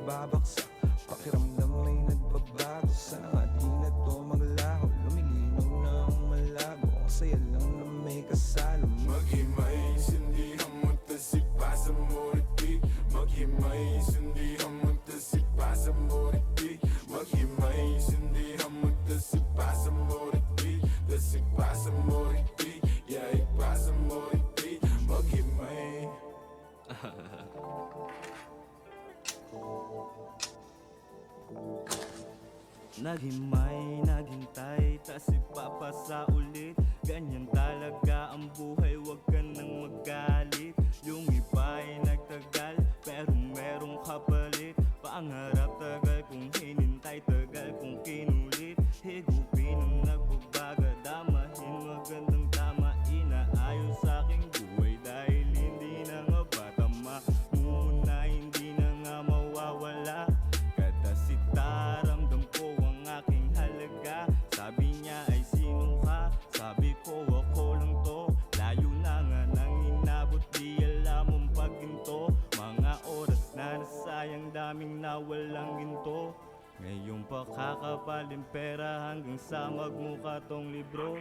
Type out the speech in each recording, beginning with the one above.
nagbabaksak. Pakiramdam may nagbabago. Sana nga di na to maglaho. Lumilinaw na ang malabo. Ang saya lang na may kasalo. Maghimay, sindihan mo tasipa sa moriti. Maghimay, sindihan mo tasipa sa moriti. Maghimay, sindihan mo tasipa sa moriti. Tasipa sa moriti, yeah, ipa sa moriti. Maghimay. Naghimay, naghintay, tas ipapasa ulit. Ganyan talaga ang buhay, wag ka nang magalit. Yung iba ay nagtagal, pero merong kapalit. Pangarap tagal kong hinintay, tagal kong kinulit. Higupin ang nagbabaga, damahin magandang tama. Inaayos sa aking buhay dahil hindi na nga batama. Muna hindi na nga mawawala. Kadasita, ramdam ko ang aking halaga. Sabi niya ay sino ka? Sabi ko ako lang to. Layo na nga nang inabot, di alam ang pagginto. Mga oras na nasayang, daming nawalang ginto. Ngayon pa kakapaling pera hanggang sa magmukha tong libro.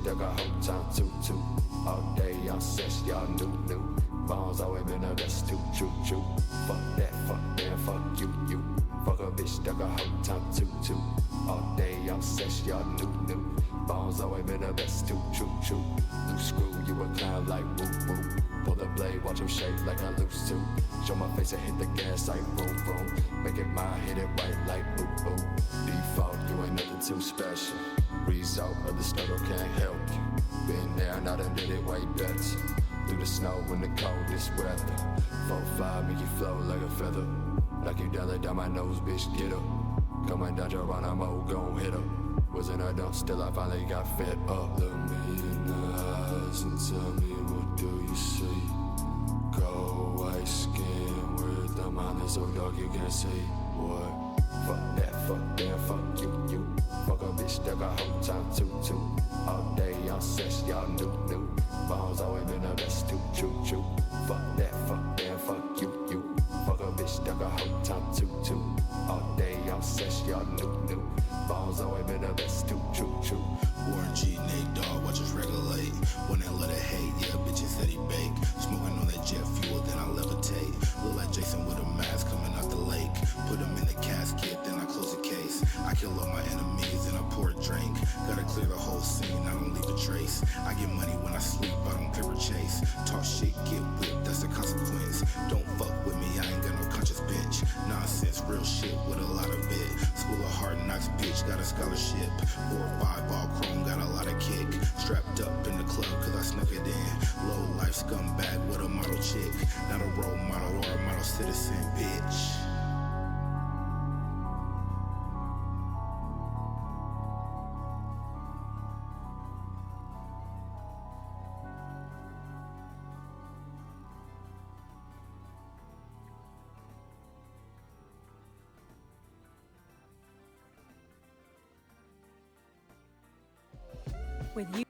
that got whole time too. All day I'm sex, y'all new. Bones always been the best too, true. Fuck that, fuck you. Fuck a bitch that got whole time too. All day I'm sex, y'all new. Bones always been the best too, true. Loose screw, you a clown like woo. Pull the blade, watch him shake like I lose to. Show my face and hit the gas like boom. Make it mine, hit it right like boo. Default, you ain't nothing too special. Result of the struggle can't help you. Been there, now done did it way better. Through the snow in the coldest weather. 4-5 make you flow like a feather. Like you down my nose, bitch, get up. Coming down Geronimo, gon' hit up. Was in a dump, still I finally got fed up. Look me in the eyes and tell me what do you see? Cold white skin with the mind that's so dark you can't see. What? Fuck that, fuck you. Fuck a bitch that got whole time too. All day I'm sex, y'all new. Bones always been the best too, true. Fuck that, fuck you. Fuck a bitch that got whole time too. All day I'm sex, y'all new. Bones always been the best too, true. Warren G, Nate Dogg, watch us regulate. When they let it hate, yeah, bitches said he bake. Smoking on that jet fuel, then I levitate. Look like Jason with a mask coming out the lake. Put him in the casket, then I close the case. I kill all my enemies, then I pour a drink. Gotta clear the whole scene, I don't leave a trace. I get money when I sleep, I don't paper chase. Talk shit, get whipped, that's the consequence. Don't fuck with me, I ain't got no conscious bitch. Nonsense, real shit with a lot of it. School of hard knocks, bitch, got a scholarship. 4 or 5 all chrome, got a lot of kick. Strapped up in the club, cause I snuck it in. Low life scumbag with a model chick. Not a role model or a model citizen, bitch. With